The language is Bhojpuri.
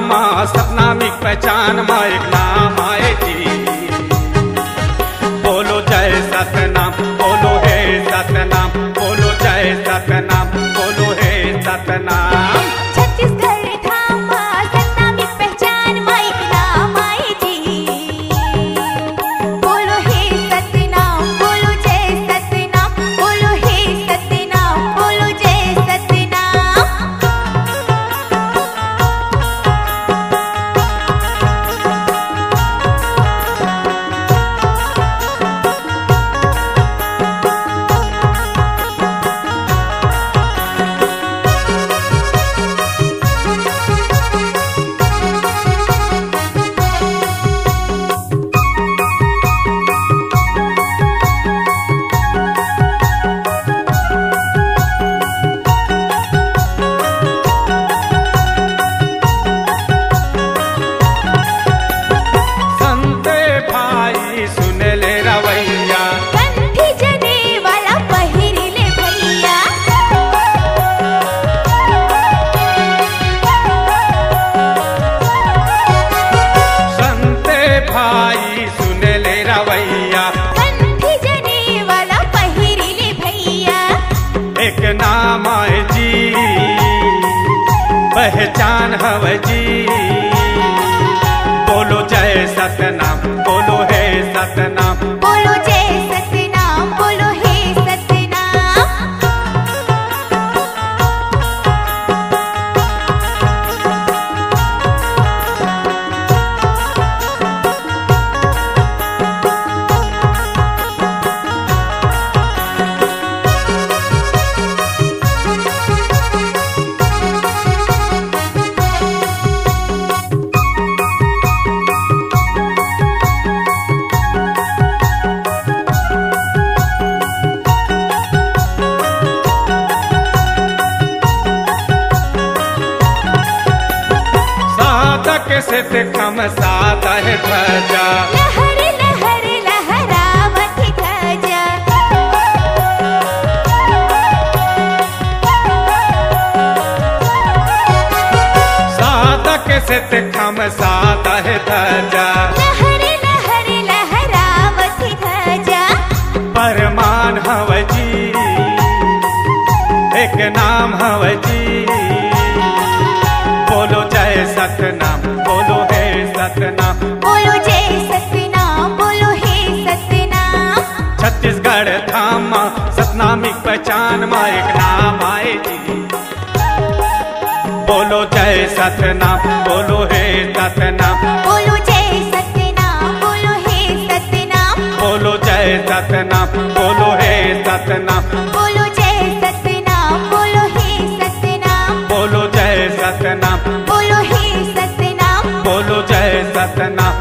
माँ सतनामी पहचान माँ एक नाम आए जी। बोलो जय सतनाम, बोलो हे सतनाम, बोलो जय सतनाम, बोलो हे सतनाम। छत्तीसगढ़ धाम माँ सतनामी पहचान माँ एक नाम आए जी। बोलो हे सतनाम, बोलो जय सतनाम, बोलो हे सतनाम, बोलो जय सतनाम। एक नाम आए जी, पहचान हव जी। बोलो जय सतनाम, बोलो हे सतनाम, बोलो जय सतनाम, बोलो हे सतनाम। सिद्ध खम सात है ध्वजा, लहर लहर लहरावत ध्वजा। साधक सिद्ध खम सात है ध्वजा, लहर लहर लहरावत ध्वजा। परमान हव जी, एक नाम हव जी। बोलो जय सतनाम, बोलो हे सतनाम, बोलो जय सतनाम, बोलो हे सतनाम। छत्तीसगढ़ धाम माँ सतनामी पहचान माँ एक नाम आए जी। बोलो जय सतनाम, बोलो हे सतनाम, बोलो जय सतनाम, बोलो हे सतनाम। बोलो जय सतनाम, बोलो हे सतनाम, बोलो जय सतनाम, बोलो हे सतनाम। बोलो जय सतनाम, बोलो हे सतनाम, बोलो जय सतनाम।